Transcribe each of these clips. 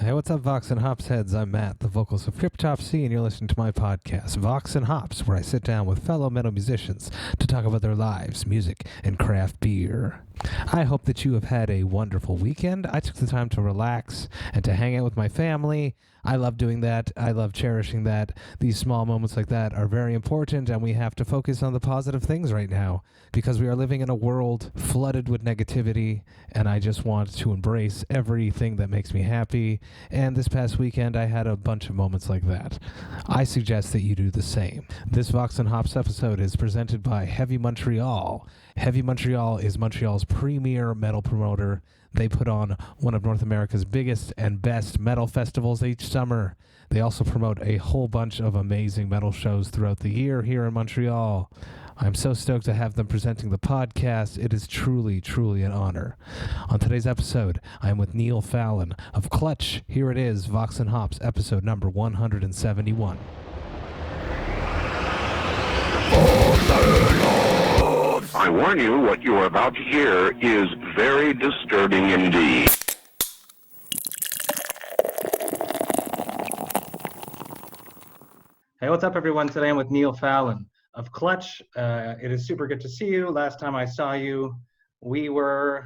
Hey, what's up, Vox and Hops heads? I'm Matt, the vocals of Cryptopsy, and you're listening to my podcast, Vox and Hops, where I sit down with fellow metal musicians to talk about their lives, music, and craft beer. I hope that you have had a wonderful weekend. I took the time to relax and to hang out with my family. I love doing that. I love cherishing that. These small moments like that are very important, and we have to focus on the positive things right now because we are living in a world flooded with negativity, and I just want to embrace everything that makes me happy. And this past weekend, I had a bunch of moments like that. I suggest that you do the same. This Vox and Hops episode is presented by Heavy Montreal. Heavy Montreal is Montreal's premier metal promoter. They put on one of North America's biggest and best metal festivals each summer. They also promote a whole bunch of amazing metal shows throughout the year here in Montreal. I'm so stoked to have them presenting the podcast. It is truly, truly an honor. On today's episode, I'm with Neil Fallon of Clutch. Here it is, Vox and Hops, episode number 171. I warn you, what you are about to hear is very disturbing indeed. Hey, what's up, everyone? Today I'm with Neil Fallon of Clutch. It is super good to see you. Last time I saw you, we were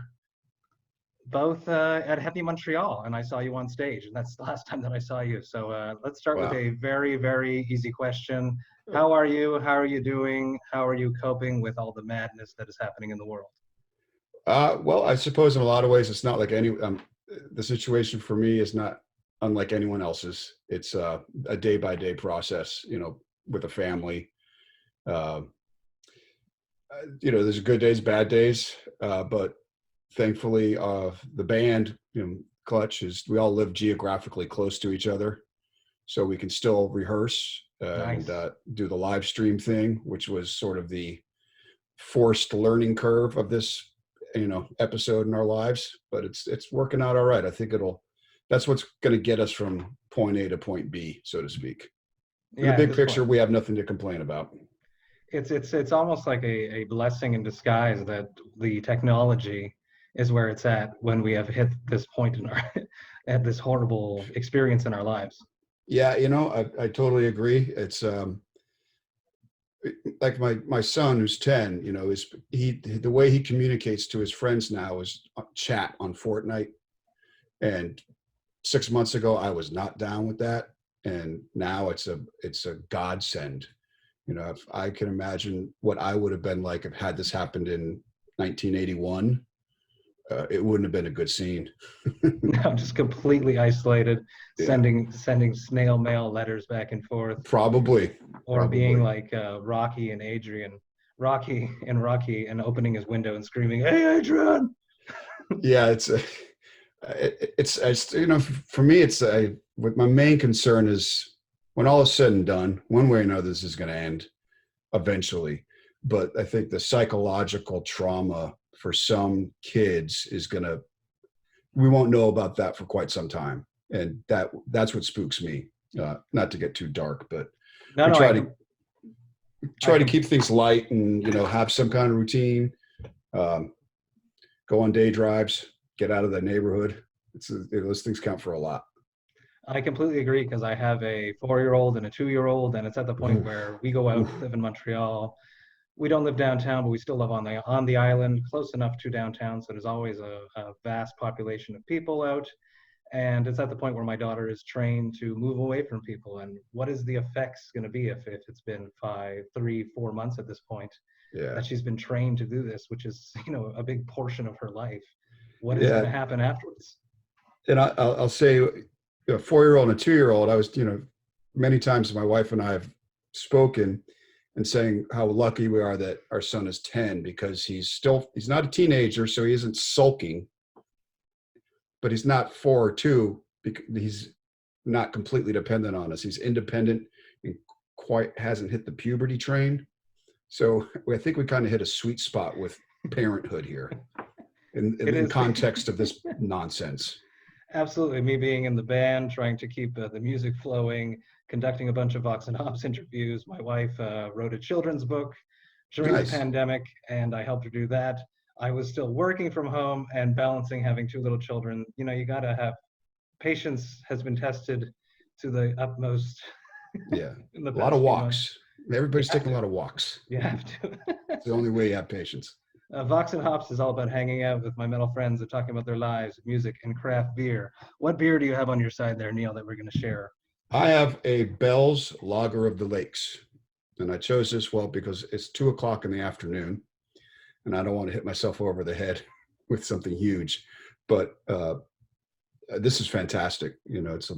both at Heavy Montreal, and I saw you on stage, and that's the last time that I saw you. So let's start with a very, very easy question. How are you? How are you doing? How are you coping with all the madness that is happening in the world? Well, I suppose in a lot of ways, it's not like the situation for me is not unlike anyone else's. It's a day-by-day process, with a family. There's good days, bad days, but thankfully, the band, Clutch, we all live geographically close to each other, so we can still rehearse and do the live stream thing, which was sort of the forced learning curve of this, episode in our lives. But it's working out all right. I think that's what's going to get us from point A to point B, so to speak. In the big picture, we have nothing to complain about. It's almost like a blessing in disguise that the technology is where it's at when we have hit this point in at this horrible experience in our lives. Yeah, I totally agree. It's like my son who's 10, the way he communicates to his friends now is chat on Fortnite. And 6 months ago, I was not down with that. And now it's a godsend. If I can imagine what I would have been like if had this happened in 1981, it wouldn't have been a good scene. No, just completely isolated, sending snail mail letters back and forth. Probably. Being like Rocky and Rocky and opening his window and screaming, "Hey, Adrian!" Yeah, it's for me, what my main concern is when all is said and done, one way or another, this is going to end eventually. But I think the psychological trauma for some kids we won't know about that for quite some time. And that's what spooks me. Not to get too dark, but try to keep things light and, have some kind of routine, go on day drives, get out of the neighborhood. Those things count for a lot. I completely agree because I have a 4-year-old and a 2-year-old, and it's at the point where we go out, live in Montreal. We don't live downtown, but we still live on the island, close enough to downtown. So there's always a vast population of people out. And it's at the point where my daughter is trained to move away from people. And what is the effects going to be if it's been 3-4 months at this point that she's been trained to do this, which is, a big portion of her life. What is going to happen afterwards? And I'll say a 4-year-old and a 2-year-old, I was, many times my wife and I have spoken and saying how lucky we are that our son is 10 because he's not a teenager, so he isn't sulking, but he's not 4 or 2 because he's not completely dependent on us. He's independent and quite hasn't hit the puberty train. So I think we kind of hit a sweet spot with parenthood here in context of this nonsense. Absolutely. Me being in the band, trying to keep the music flowing, conducting a bunch of Vox and Hops interviews. My wife wrote a children's book during the pandemic, and I helped her do that. I was still working from home and balancing having 2 little children. You got to have patience has been tested to the utmost. Yeah, In the a lot past of few walks. months. Everybody's You have taking a to. lot of walks. You have to. It's the only way you have patience. Vox and Hops is all about hanging out with my metal friends and talking about their lives, music, and craft beer. What beer do you have on your side there, Neil, that we're going to share? I have a Bell's Lager of the Lakes, and I chose this because it's 2 o'clock in the afternoon, and I don't want to hit myself over the head with something huge. But this is fantastic. You know, it's a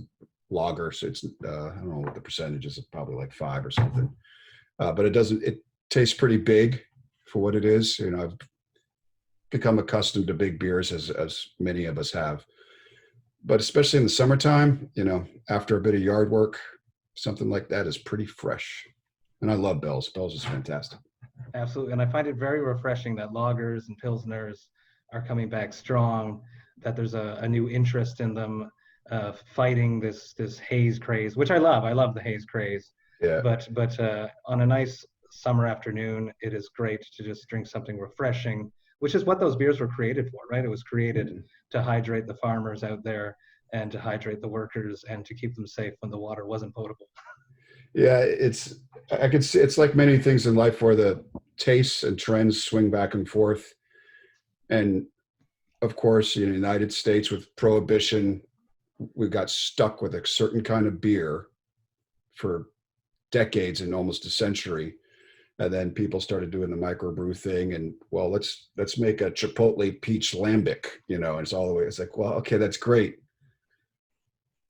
lager, so it's I don't know what the percentage is, probably like 5 or something. But it tastes pretty big for what it is. You know, I've become accustomed to big beers as many of us have. But especially in the summertime, you know, after a bit of yard work, something like that is pretty fresh. And I love Bell's. Bell's is fantastic. Absolutely. And I find it very refreshing that lagers and pilsners are coming back strong, that there's a new interest in them, fighting this haze craze, which I love. I love the haze craze. Yeah. But on a nice summer afternoon, it is great to just drink something refreshing, which is what those beers were created for, right? It was created to hydrate the farmers out there and to hydrate the workers and to keep them safe when the water wasn't potable. Yeah, I could see it's like many things in life where the tastes and trends swing back and forth. And of course, in the United States with prohibition, we got stuck with a certain kind of beer for decades and almost a century. And then people started doing the microbrew thing, and well, let's make a Chipotle peach lambic, you know, and it's all the way. It's like, well, okay, that's great,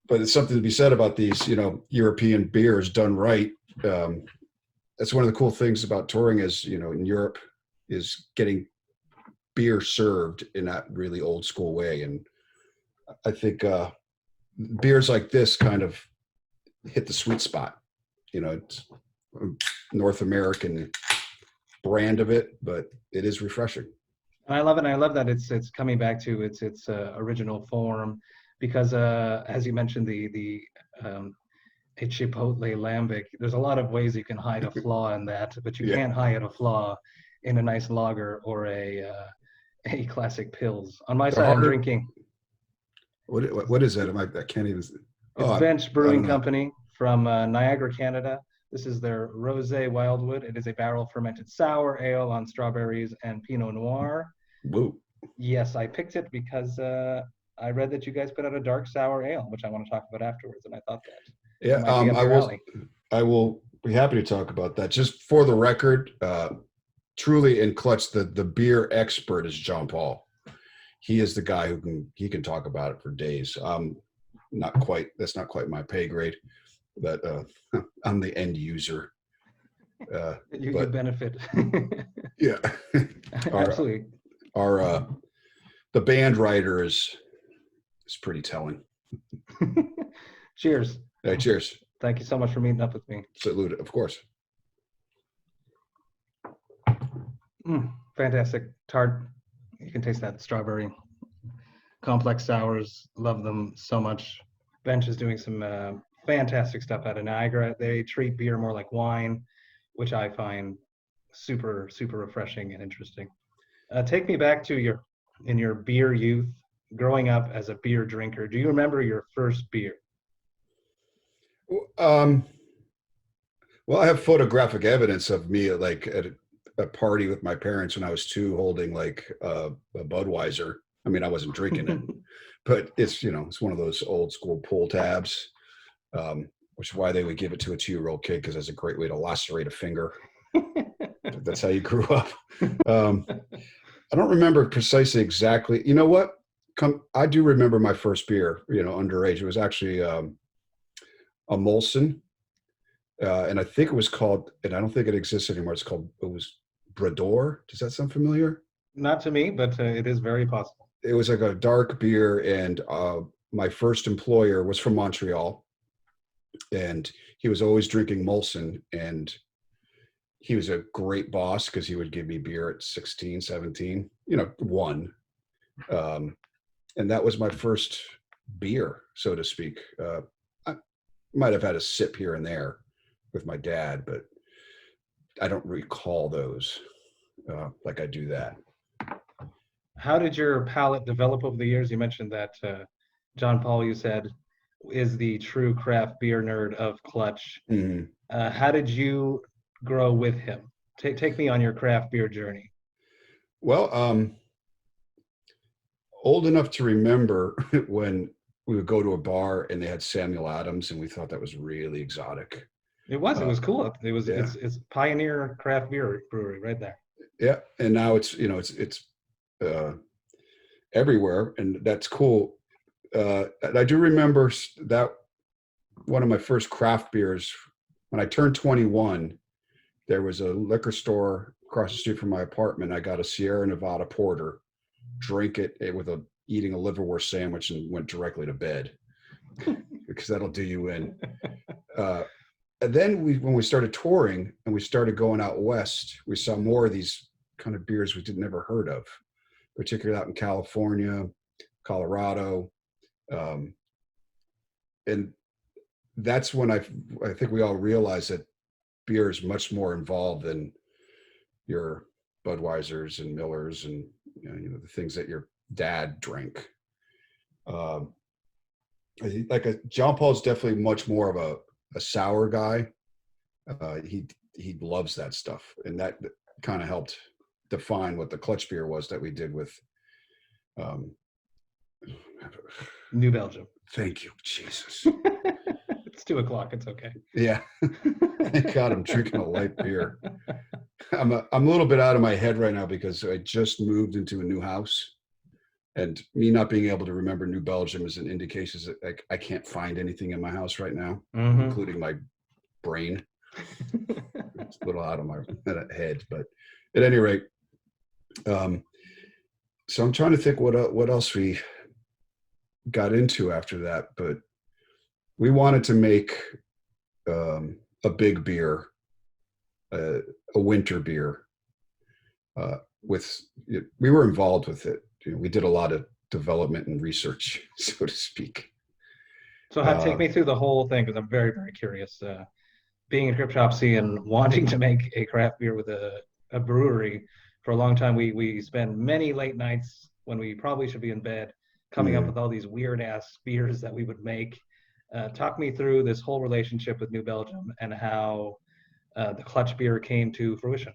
but it's something to be said about these, you know, European beers done right. That's one of the cool things about touring is, you know, in Europe is getting beer served in that really old school way. And I think beers like this kind of hit the sweet spot. You know, it's a North American brand of it, but it is refreshing. And I love it. And I love that it's coming back to its original form, because as you mentioned, the a Chipotle lambic, there's a lot of ways you can hide a flaw in that, but you can't hide a flaw in a nice lager or a classic Pils. On my side, I'm drinking. What is that? I can't even. It's Bench Brewing Company from Niagara, Canada. This is their Rosé Wildwood. It is a barrel fermented sour ale on strawberries and Pinot Noir. Whoa. Yes, I picked it because I read that you guys put out a dark sour ale, which I want to talk about afterwards, and I thought that. Yeah, I will be happy to talk about that. Just for the record, truly in Clutch, the beer expert is John Paul. He is the guy who can talk about it for days. That's not quite my pay grade, but I'm the end user. You could benefit. Yeah. Absolutely. The band writer is pretty telling. Cheers. Hey, cheers. Thank you so much for meeting up with me. Salute, of course. Fantastic. Tart. You can taste that strawberry. Complex sours. Love them so much. Bench is doing some fantastic stuff out of Niagara. They treat beer more like wine, which I find super, super refreshing and interesting. Take me back to your beer youth, growing up as a beer drinker. Do you remember your first beer? Well, I have photographic evidence of me at a party with my parents when I was 2, holding like a Budweiser. I mean, I wasn't drinking it, but it's, you know, it's one of those old school pull tabs, which is why they would give it to a 2-year-old kid, because that's a great way to lacerate a finger. That's how you grew up. I don't remember precisely exactly. You know what? I do remember my first beer, you know, underage. It was actually a Molson. And I think it was called, and I don't think it exists anymore. It was Brador. Does that sound familiar? Not to me, but it is very possible. It was like a dark beer, and my first employer was from Montreal, and he was always drinking Molson, and he was a great boss because he would give me beer at 16, 17, you know, one. And that was my first beer, so to speak. I might have had a sip here and there with my dad, but I don't recall those like I do that. How did your palate develop over the years? You mentioned that John Paul, you said, is the true craft beer nerd of Clutch. Mhm. How did you grow with him? Take me on your craft beer journey. Well, old enough to remember when we would go to a bar and they had Samuel Adams, and we thought that was really exotic. It was cool. It was Yeah. it's pioneer craft beer brewery right there. Yeah, and now it's it's everywhere, and that's cool. And I do remember that one of my first craft beers when I turned 21. There was a liquor store across the street from my apartment. I got a Sierra Nevada Porter, drank it with eating a liverwurst sandwich, and went directly to bed because that'll do you in. And then when we started touring and we started going out west, we saw more of these kind of beers we never heard of, particularly out in California, Colorado. And that's when I think we all realized that beer is much more involved than your Budweisers and Millers and the things that your dad drank. John Paul's definitely much more of a sour guy. He loves that stuff, and that kind of helped define what the Clutch beer was that we did with New Belgium. Thank you, Jesus. It's 2:00. It's okay. Yeah. Thank God I'm drinking a light beer. I'm a little bit out of my head right now because I just moved into a new house, and me not being able to remember New Belgium is an indication that I can't find anything in my house right now, including my brain. It's a little out of my head, but at any rate, so I'm trying to think what else we got into after that, but we wanted to make a big beer, a winter beer. We were involved with it. We did a lot of development and research, so to speak. So take me through the whole thing, because I'm very, very curious. Being in Crypt Shop C and wanting to make a craft beer with a brewery for a long time, we spend many late nights when we probably should be in bed coming up with all these weird ass beers that we would make. Talk me through this whole relationship with New Belgium and how the Clutch beer came to fruition.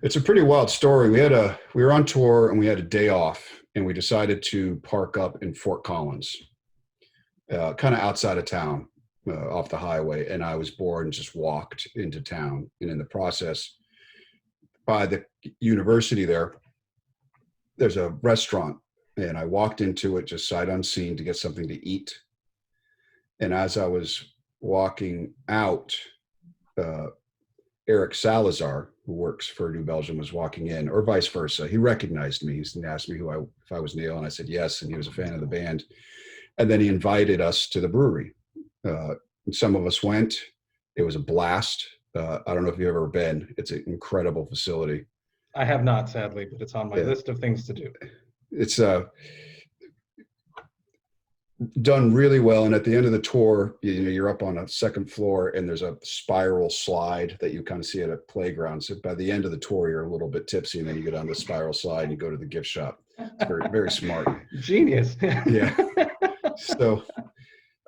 It's a pretty wild story. We were on tour and we had a day off, and we decided to park up in Fort Collins, kind of outside of town, off the highway. And I was bored and just walked into town. And in the process, by the university there's a restaurant, and I walked into it just sight unseen to get something to eat. And as I was walking out, Eric Salazar, who works for New Belgium, was walking in, or vice versa. He recognized me. He asked me if I was Neil, and I said yes, and he was a fan of the band. And then he invited us to the brewery. And some of us went. It was a blast. I don't know if you've ever been. It's an incredible facility. I have not, sadly, but it's on my list of things to do. It's done really well, and at the end of the tour, you're up on a second floor, and there's a spiral slide that you kind of see at a playground. So by the end of the tour, you're a little bit tipsy, and then you go down the spiral slide and you go to the gift shop. It's very, very smart. Genius. Yeah. So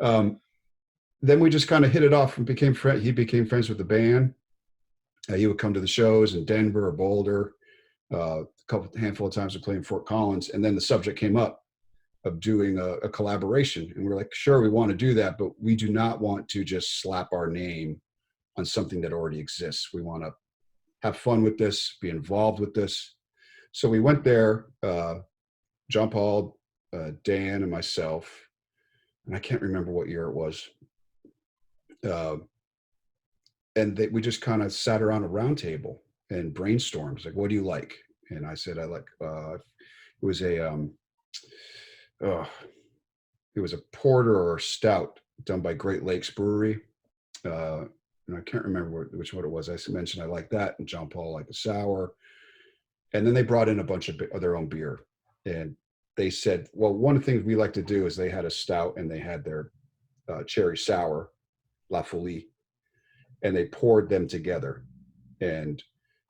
then we just kind of hit it off and became friends. He became friends with the band. He would come to the shows in Denver or Boulder. A handful of times we played in Fort Collins, and then the subject came up of doing a collaboration. And we're like, sure, we want to do that, but we do not want to just slap our name on something that already exists. We want to have fun with this, be involved with this. So we went there, John Paul, Dan, and myself, and I can't remember what year it was. And we just kind of sat around a round table and brainstormed. Like, what do you like? And I said, I like, it was a porter or stout done by Great Lakes Brewery. And I can't remember which one it was. I mentioned I like that, and John Paul liked the sour. And then they brought in a bunch of their own beer. And they said, well, one of the things we like to do is they had a stout and they had their cherry sour, La Folie, and they poured them together. And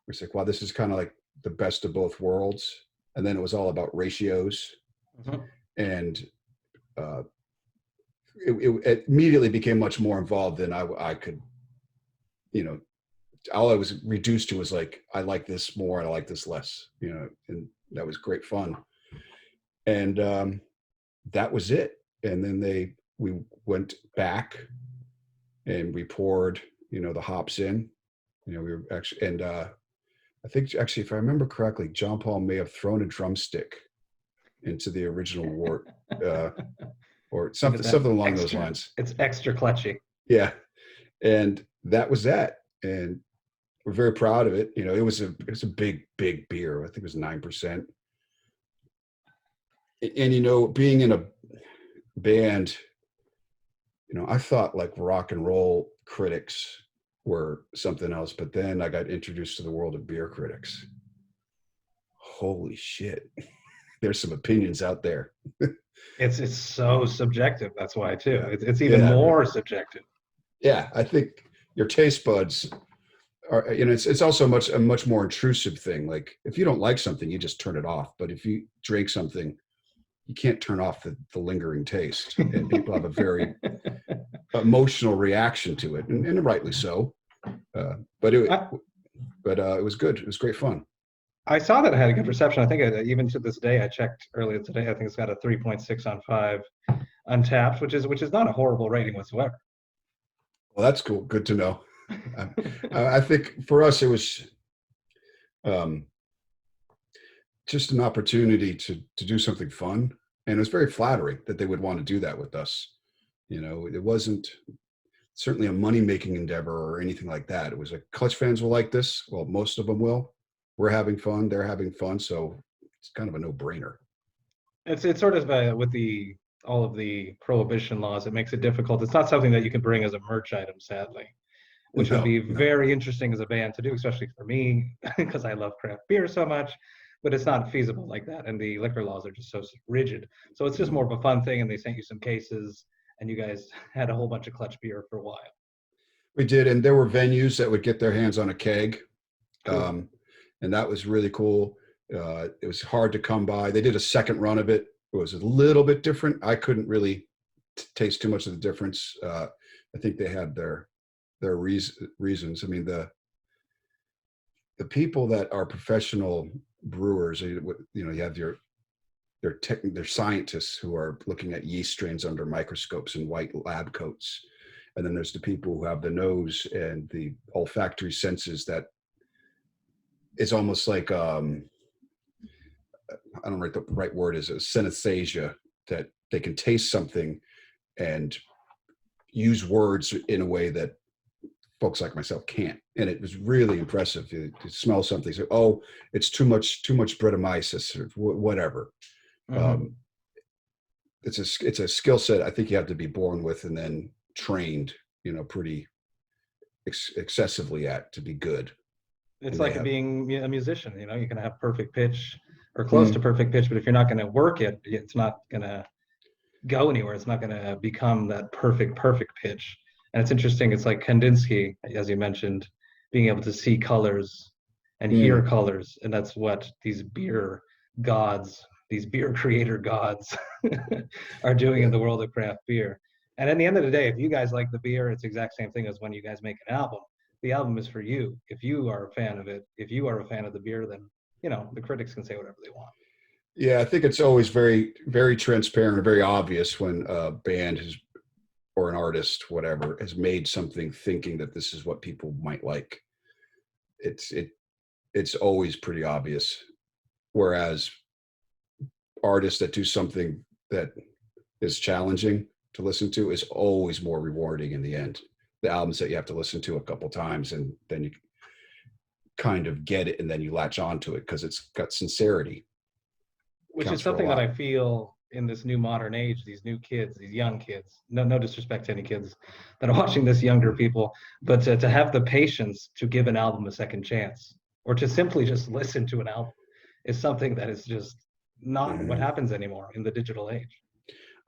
we're like, wow, this is kind of like the best of both worlds. And then it was all about ratios. And it immediately became much more involved than I could, all I was reduced to was like, I like this more and I like this less, and that was great fun. And that was it. And then we went back and we poured, the hops in, we were actually, and I think actually, if I remember correctly, John Paul may have thrown a drumstick into the original wort, or something along those lines. It's extra clutchy. Yeah. And that was that. And we're very proud of it. It was a big beer. I think it was 9%. And, being in a band, I thought like rock and roll critics were something else, but then I got introduced to the world of beer critics. Holy shit. There's some opinions out there. It's so subjective. That's why too. It's even more subjective. Yeah. I think your taste buds are, it's also a much more intrusive thing. Like if you don't like something, you just turn it off. But if you drink something, you can't turn off the lingering taste, and people have a very emotional reaction to it, and rightly so. But it was good. It was great fun. I saw that it had a good reception. I think even to this day, I checked earlier today, I think it's got a 3.6 on 5 Untapped, which is not a horrible rating whatsoever. Well, that's cool. Good to know. I think for us, it was just an opportunity to do something fun. And it was very flattering that they would want to do that with us. It wasn't certainly a money-making endeavor or anything like that. It was like, Clutch fans will like this. Well, most of them will. We're having fun. They're having fun. So it's kind of a no-brainer. It's sort of with all of the prohibition laws, it makes it difficult. It's not something that you can bring as a merch item, sadly, which would be very interesting as a band to do, especially for me, because I love craft beer so much. But it's not feasible like that, and the liquor laws are just so rigid. So it's just more of a fun thing, and they sent you some cases, and you guys had a whole bunch of Clutch beer for a while. We did, and there were venues that would get their hands on a keg, Cool. And that was really cool. It was hard to come by. They did a second run of it. It was a little bit different. I couldn't really taste too much of the difference. I think they had their reasons. I mean, the people that are professional brewers, you have their scientists who are looking at yeast strains under microscopes and white lab coats, and then there's the people who have the nose and the olfactory senses that it's almost like I don't know what the right word is, a synesthesia, that they can taste something and use words in a way that folks like myself can't. And it was really impressive to smell something, say, oh, it's too much Brettanomyces or whatever. Mm-hmm. It's a skill set I think you have to be born with and then trained, pretty excessively to be good. It's like being a musician. You can have perfect pitch or close to perfect pitch, but if you're not going to work it, it's not going to go anywhere. It's not going to become that perfect pitch. And it's interesting. It's like Kandinsky, as you mentioned, being able to see colors and hear colors. And that's what these beer gods, these beer creator gods are doing in the world of craft beer. And at the end of the day, if you guys like the beer, it's the exact same thing as when you guys make an album. The album is for you. If you are a fan of it, if you are a fan of the beer, then, the critics can say whatever they want. Yeah, I think it's always very, very transparent and very obvious when a band or an artist, whatever, has made something thinking that this is what people might like. It's always pretty obvious. Whereas artists that do something that is challenging to listen to is always more rewarding in the end. The albums that you have to listen to a couple times and then you kind of get it and then you latch onto it because it's got sincerity. Which is something that I feel in this new modern age, these new kids, these young kids, no disrespect to any kids that are watching this, younger people, but to have the patience to give an album a second chance or to simply just listen to an album is something that is just not what happens anymore in the digital age.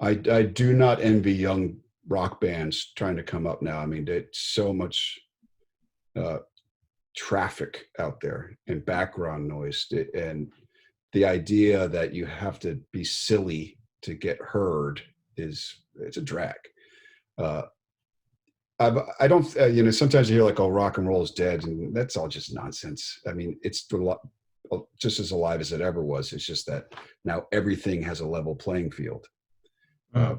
I do not envy young rock bands trying to come up now. I mean, it's so much traffic out there and background noise, and the idea that you have to be silly to get heard it's a drag. I don't, sometimes you hear like, oh, rock and roll is dead, and that's all just nonsense. I mean, it's just as alive as it ever was. It's just that now everything has a level playing field.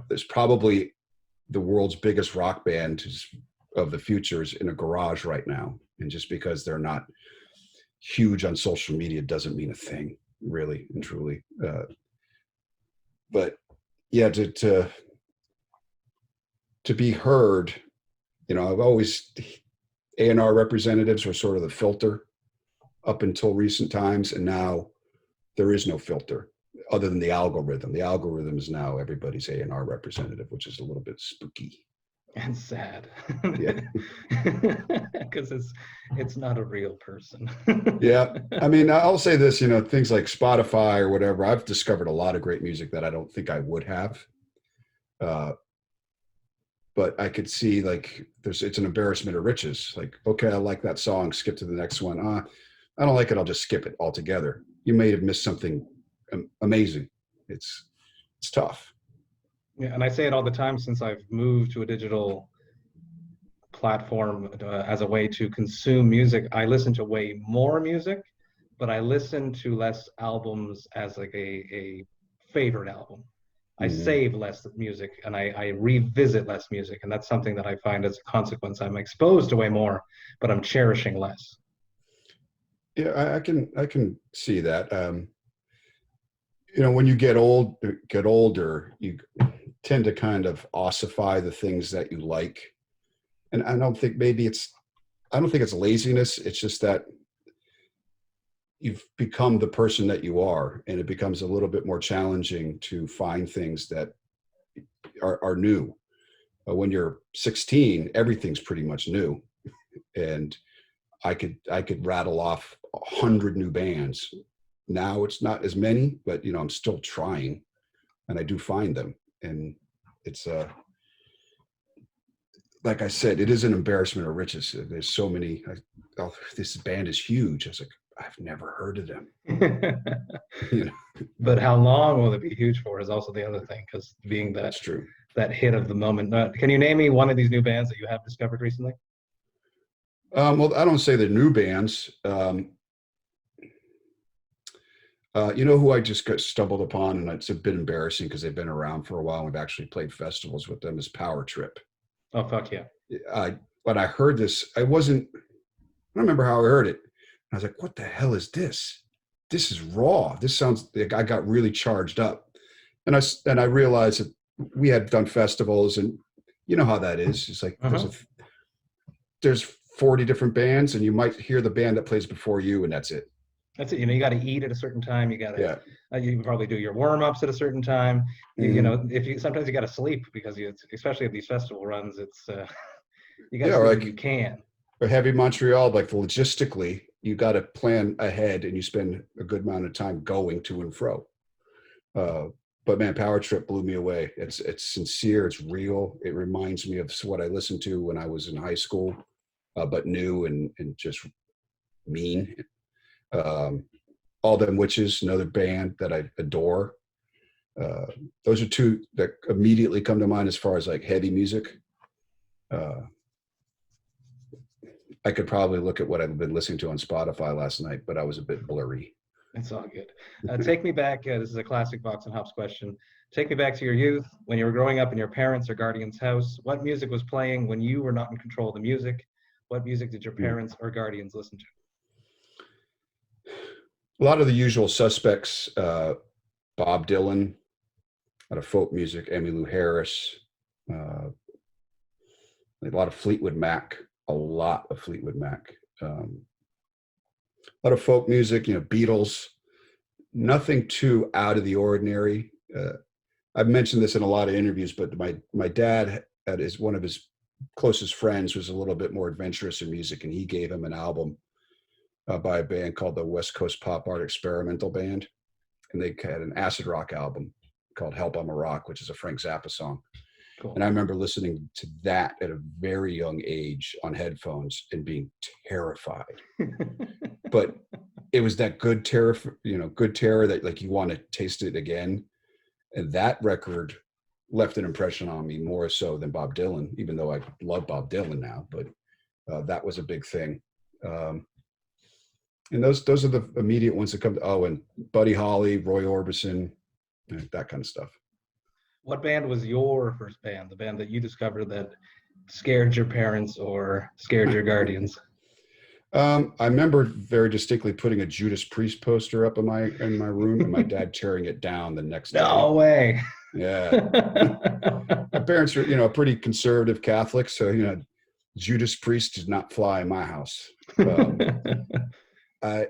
There's probably the world's biggest rock band of the future is in a garage right now. And just because they're not huge on social media doesn't mean a thing, really and truly. But yeah, to be heard, I've always, A&R representatives were sort of the filter up until recent times. And now there is no filter other than the algorithm. The algorithm is now everybody's A&R representative, which is a little bit spooky and sad. Yeah. Because it's not a real person. Yeah. I mean, I'll say this, things like Spotify or whatever, I've discovered a lot of great music that I don't think I would have. But I could see like it's an embarrassment of riches. Like, okay, I like that song, skip to the next one. I don't like it, I'll just skip it altogether. You may have missed something amazing. It's tough. Yeah, and I say it all the time since I've moved to a digital platform as a way to consume music. I listen to way more music, but I listen to less albums as like a favorite album. I save less music and I revisit less music. And that's something that I find as a consequence. I'm exposed to way more, but I'm cherishing less. Yeah, I can see that. When you get older, you tend to kind of ossify the things that you like. And I don't think it's laziness. It's just that you've become the person that you are, and it becomes a little bit more challenging to find things that are new. When you're 16, everything's pretty much new. And I could rattle off 100 new bands. Now it's not as many, but I'm still trying, and I do find them. And it's like I said, it is an embarrassment of riches. There's so many. This band is huge. I was like, I've never heard of them. But how long will it be huge for is also the other thing, because being That's true. That hit of the moment. Can you name me one of these new bands that you have discovered recently? Well, I don't say they're new bands. Who I just got stumbled upon, and it's a bit embarrassing because they've been around for a while. We've actually played festivals with them, is Power Trip. Oh, fuck yeah. When I heard this, I don't remember how I heard it. I was like, what the hell is this? This is raw. This sounds like I got really charged up. And I realized that we had done festivals, and you know how that is. It's like there's 40 different bands, and you might hear the band that plays before you, and that's it. That's it. You got to eat at a certain time. You got to, you probably do your warm-ups at a certain time. Sometimes you got to sleep because especially at these festival runs, it's, you got to sleep if you can. Or Heavy Montreal, like logistically, you got to plan ahead, and you spend a good amount of time going to and fro. But man, Power Trip blew me away. It's sincere. It's real. It reminds me of what I listened to when I was in high school, but new and just mean. All Them Witches, another band that I adore. Those are two that immediately come to mind as far as like heavy music. I could probably look at what I've been listening to on Spotify last night, but I was a bit blurry. It's all good. Take me back. This is a classic Vox&Hops question. Take me back to your youth, when you were growing up in your parents' or guardians' house. What music was playing when you were not in control of the music? What music did your parents or guardians listen to? A lot of the usual suspects, Bob Dylan, a lot of folk music, Emmylou Harris, a lot of Fleetwood Mac, a lot of folk music, Beatles, nothing too out of the ordinary. I've mentioned this in a lot of interviews, but my dad one of his closest friends was a little bit more adventurous in music, and he gave him an album by a band called the West Coast Pop Art Experimental Band. And they had an acid rock album called Help I'm a Rock, which is a Frank Zappa song. Cool. And I remember listening to that at a very young age on headphones and being terrified. But it was that good terror, that like you want to taste it again. And that record left an impression on me more so than Bob Dylan, even though I love Bob Dylan now, but that was a big thing. And those are the immediate ones that come to, and Buddy Holly, Roy Orbison, that kind of stuff. What band was your first band, the band that you discovered that scared your parents or scared your guardians? I remember very distinctly putting a Judas Priest poster up in my room, and my dad tearing it down the next day. No way. Yeah. My parents are, pretty conservative Catholics, so Judas Priest did not fly in my house. I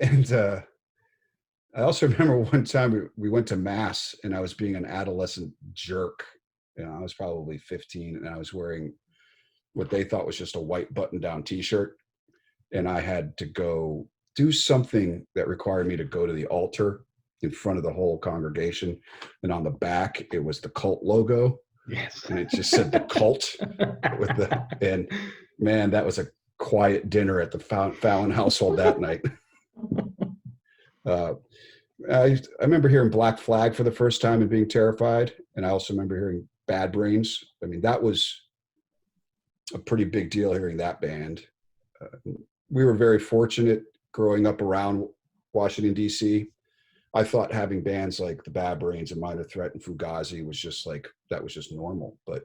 also remember one time we went to mass, and I was being an adolescent jerk. I was probably 15, and I was wearing what they thought was just a white button-down T-shirt, and I had to go do something that required me to go to the altar in front of the whole congregation, and on the back it was the cult logo. Yes, and it just said the cult and man, that was a quiet dinner at the Fallon household that night. I remember hearing Black Flag for the first time and being terrified. And I also remember hearing Bad Brains. I mean, that was a pretty big deal hearing that band. We were very fortunate growing up around Washington, D.C. I thought having bands like the Bad Brains and Minor Threat and Fugazi was just that was just normal. But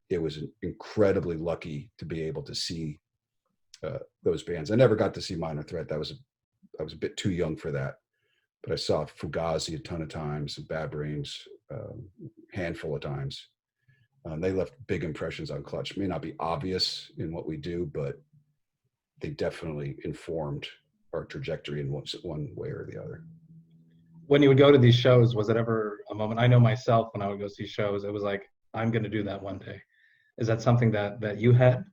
it was incredibly lucky to be able to see those bands. I never got to see Minor Threat. I was a bit too young for that. But I saw Fugazi a ton of times, and Bad Brains handful of times. They left big impressions on Clutch. May not be obvious in what we do, but they definitely informed our trajectory in one way or the other. When you would go to these shows, was it ever a moment? I know myself, when I would go see shows, it was like, I'm going to do that one day. Is that something that you had?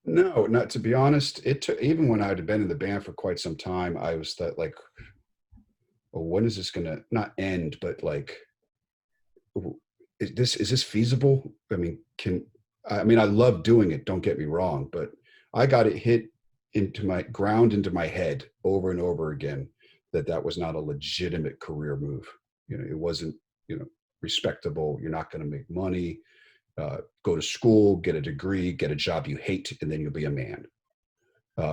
No, not to be honest. It took, even when I had been in the band for quite some time, I was like, well, when is this going to not end, but is this feasible? I mean, I love doing it. Don't get me wrong, but I got it hit into my head over and over again that was not a legitimate career move. It wasn't, respectable. You're not going to make money. Go to school, get a degree, get a job you hate, and then you'll be a man.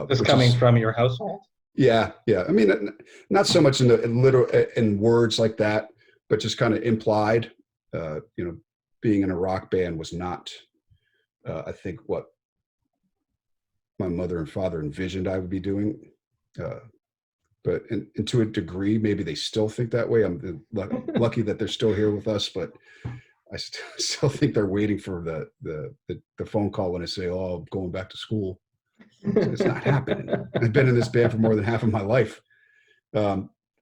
This coming from your household? Yeah. I mean, not so much in words like that, but just kind of implied. Being in a rock band was not, I think, what my mother and father envisioned I would be doing. But to a degree, maybe they still think that way. I'm lucky that they're still here with us, but I still think they're waiting for the phone call when I say, "Oh, I'm going back to school." It's not happening. I've been in this band for more than half of my life.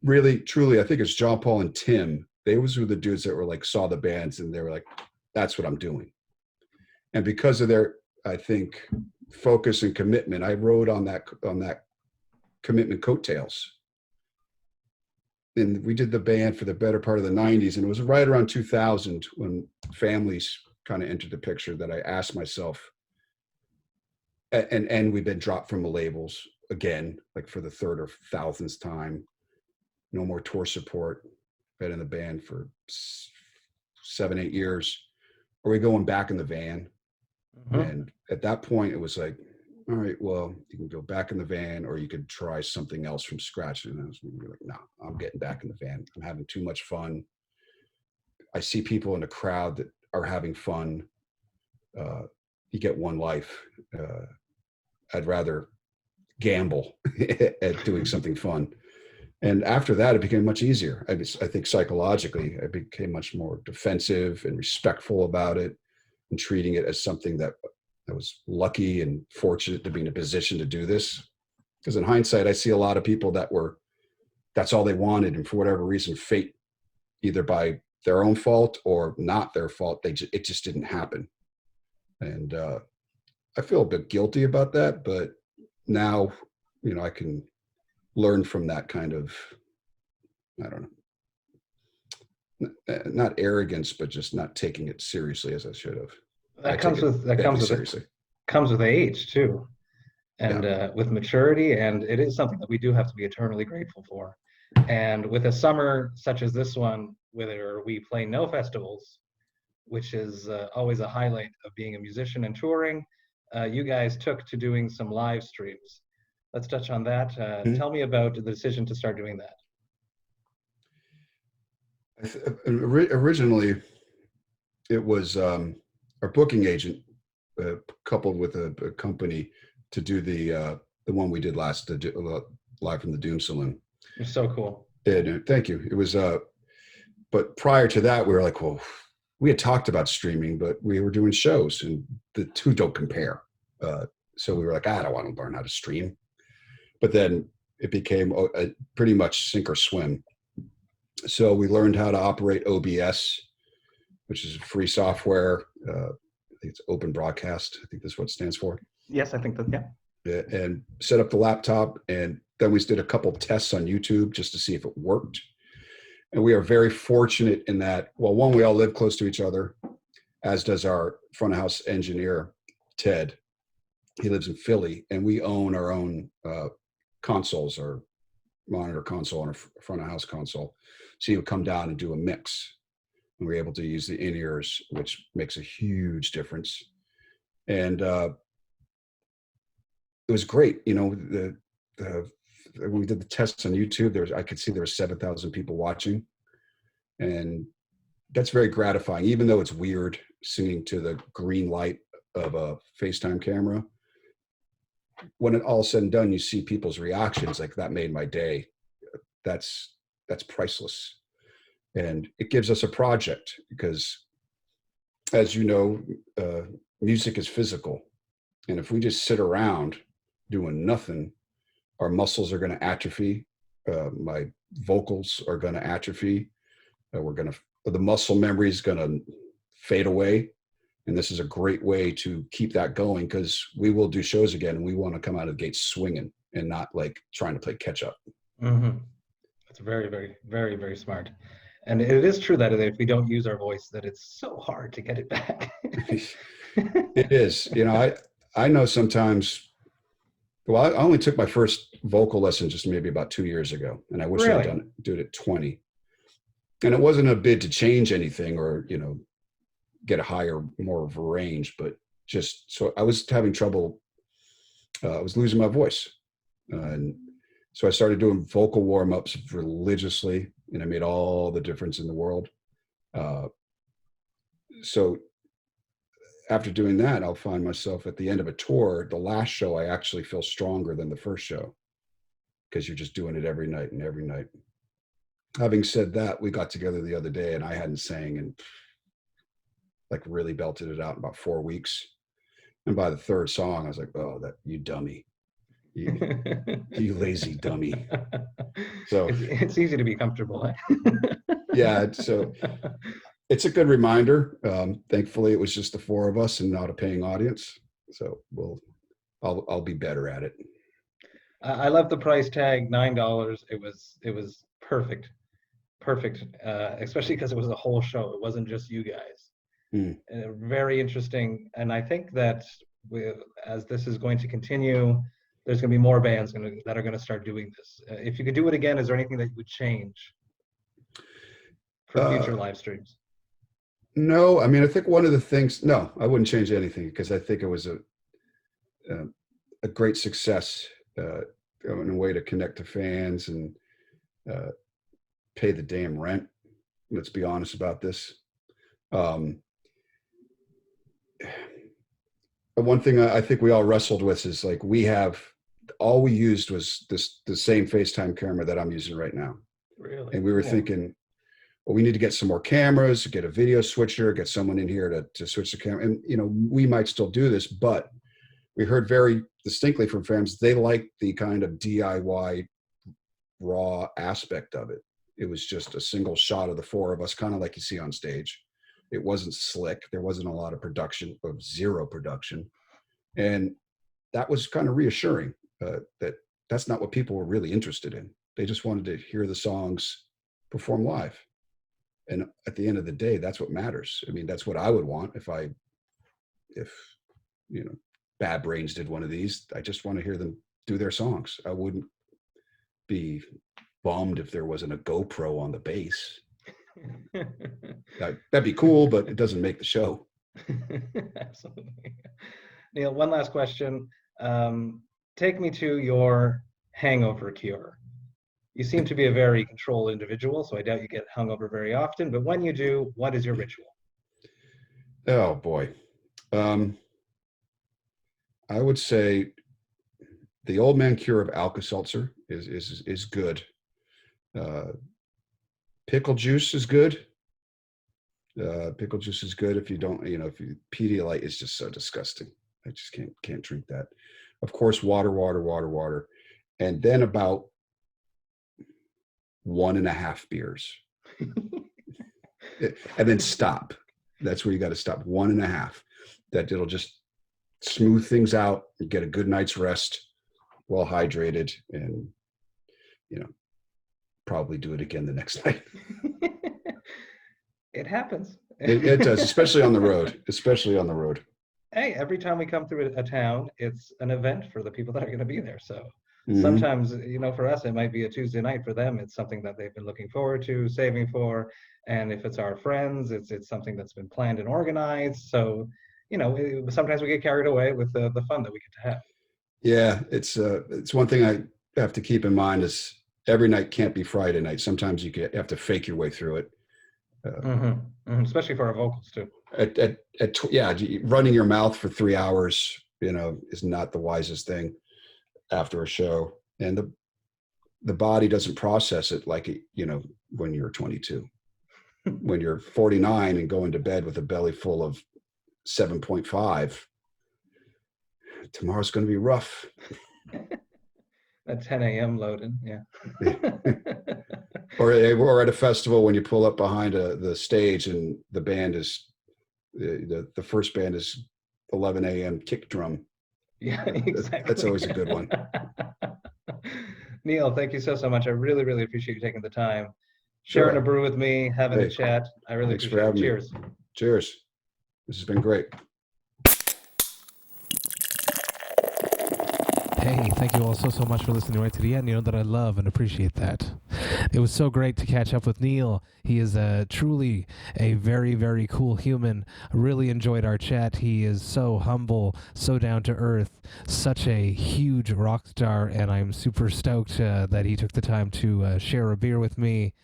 Really, truly, I think it's John Paul and Tim. Those were the dudes that were saw the bands and they were like, "That's what I'm doing." And because of their, I think, focus and commitment, I rode on that commitment coattails. And we did the band for the better part of the 90s. And it was right around 2000 when families kind of entered the picture that I asked myself, and we've been dropped from the labels again, for the third or thousandth time. No more tour support. Been in the band for 7-8 years. Are we going back in the van? Mm-hmm. And at that point, it was like, all right, well, you can go back in the van, or you could try something else from scratch. And I was like, no, I'm getting back in the van. I'm having too much fun. I see people in the crowd that are having fun. You get one life. I'd rather gamble at doing something fun. And after that, it became much easier. I think psychologically, I became much more defensive and respectful about it, and treating it as something that I was lucky and fortunate to be in a position to do this. Because in hindsight, I see a lot of people that's all they wanted. And for whatever reason, fate, either by their own fault or not their fault, it just didn't happen. And I feel a bit guilty about that, but now, I can learn from that kind of, I don't know, not arrogance, but just not taking it seriously as I should have. Comes with age too, and with maturity, and it is something that we do have to be eternally grateful for. And with a summer such as this one, where we play no festivals, which is always a highlight of being a musician and touring, you guys took to doing some live streams. Let's touch on that. Tell me about the decision to start doing that. Originally, it was our booking agent coupled with a company to do the one we did last, live from the Doom Saloon. It's so cool. And thank you. It was, but prior to that, we were like, well, we had talked about streaming, but we were doing shows, and the two don't compare. So we were like, I don't want to learn how to stream. But then it became pretty much sink or swim. So we learned how to operate OBS, which is free software. I think it's Open Broadcast. I think that's what it stands for. Yes, I think that, yeah. And set up the laptop, and then we did a couple tests on YouTube just to see if it worked. And we are very fortunate in that, well, one, we all live close to each other, as does our front of house engineer, Ted. He lives in Philly, and we own our own consoles, our monitor console and a front of house console. So he would come down and do a mix. And we were able to use the in-ears, which makes a huge difference. And it was great. You know, when we did the tests on YouTube, I could see there were 7,000 people watching. And that's very gratifying, even though it's weird singing to the green light of a FaceTime camera. When it all said and done, you see people's reactions, like that made my day. That's priceless. And it gives us a project because, as you know, music is physical. And if we just sit around doing nothing, our muscles are going to atrophy. My vocals are going to atrophy. The muscle memory is going to fade away. And this is a great way to keep that going, because we will do shows again and we want to come out of the gate swinging and not like trying to play catch up. Mm-hmm. That's very, very, very, very smart. And it is true that if we don't use our voice, that it's so hard to get it back. It is. You know, I know sometimes, well, I only took my first vocal lesson just maybe about 2 years ago. And I wish Really? I'd do it at 20. And it wasn't a bid to change anything or, you know, get a higher, more of a range, but just, so I was having trouble. I was losing my voice. And so I started doing vocal warm-ups religiously, and it made all the difference in the world. So after doing that, I'll find myself at the end of a tour, the last show, I actually feel stronger than the first show, because you're just doing it every night and every night. Having said that, we got together the other day and I hadn't sang and like really belted it out in about 4 weeks. And by the third song, I was like, oh, that you dummy. You lazy dummy. So it's easy to be comfortable. Yeah, so it's a good reminder. Thankfully, it was just the four of us and not a paying audience. So I'll be better at it. I love the price tag, $9. It was perfect, especially because it was a whole show. It wasn't just you guys. Very interesting. And I think that as this is going to continue, there's going to be more bands that are going to start doing this. If you could do it again, is there anything that you would change for future live streams? No, I mean, I think one of the things, no, I wouldn't change anything, because I think it was a great success in a way to connect to fans and pay the damn rent. Let's be honest about this. One thing I think we all wrestled with is like, all we used was the same FaceTime camera that I'm using right now. Really? And we were thinking, well, we need to get some more cameras, get a video switcher, get someone in here to switch the camera. And, you know, we might still do this, but we heard very distinctly from fans, they like the kind of DIY raw aspect of it. It was just a single shot of the four of us, kind of like you see on stage. It wasn't slick. There wasn't a lot of production, or zero production. And that was kind of reassuring that that's not what people were really interested in. They just wanted to hear the songs perform live. And at the end of the day, that's what matters. I mean, that's what I would want if you know, Bad Brains did one of these. I just want to hear them do their songs. I wouldn't be bummed if there wasn't a GoPro on the bass. That'd be cool, but it doesn't make the show. Absolutely. Neil, one last question. Take me to your hangover cure. You seem to be a very controlled individual, so I doubt you get hungover very often, but when you do, what is your ritual? Oh boy. I would say the old man cure of Alka-Seltzer is good. Pickle juice is good. Pickle juice is good if you don't, if you Pedialyte is just so disgusting. I just can't drink that. Of course, water. And then about 1.5 beers. And then stop. That's where you got to stop. 1.5. That it'll just smooth things out and get a good night's rest, well hydrated, and probably do it again the next night. It happens. It does, especially on the road. Hey, every time we come through a town, it's an event for the people that are going to be there. So Mhm. sometimes, for us, it might be a Tuesday night. For them, it's something that they've been looking forward to, saving for. And if it's our friends, it's something that's been planned and organized. So, sometimes we get carried away with the fun that we get to have. Yeah, it's one thing I have to keep in mind is every night can't be Friday night. Sometimes you have to fake your way through it. Especially for our vocals too. Running your mouth for 3 hours, is not the wisest thing after a show, and the body doesn't process it like when you're 22. When you're 49 and going to bed with a belly full of 7.5, tomorrow's going to be rough. At 10 a.m. loaded, yeah. or at a festival when you pull up behind the stage and the band is the first band is 11 a.m. kick drum. Yeah, exactly. That's always a good one. Neil, thank you so much. I really, really appreciate you taking the time, sharing a brew with me, having a chat. I really appreciate it. Cheers. Cheers. This has been great. Hey, thank you all so much for listening right to the end. You know that I love and appreciate that. It was so great to catch up with Neil. He is truly a very, very cool human. I really enjoyed our chat. He is so humble, so down to earth, such a huge rock star, and I'm super stoked that he took the time to share a beer with me.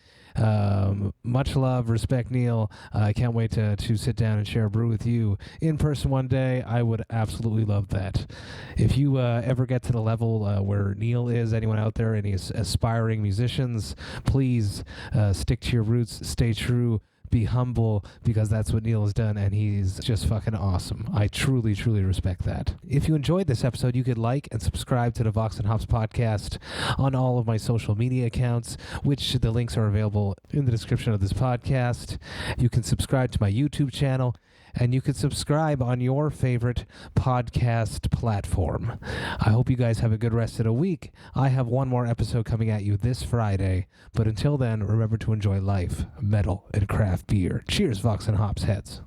Much love, respect, Neil. I can't wait to sit down and share a brew with you in person one day. I would absolutely love that. If you ever get to the level where Neil is, anyone out there, any aspiring musicians, please stick to your roots, stay true, be humble, because that's what Neil has done, and he's just fucking awesome. I truly, truly respect that. If you enjoyed this episode, you could like and subscribe to the Vox&Hops podcast on all of my social media accounts, which the links are available in the description of this podcast. You can subscribe to my YouTube channel, and you can subscribe on your favorite podcast platform. I hope you guys have a good rest of the week. I have one more episode coming at you this Friday, but until then, remember to enjoy life, metal, and craft beer. Cheers, Vox and Hops heads.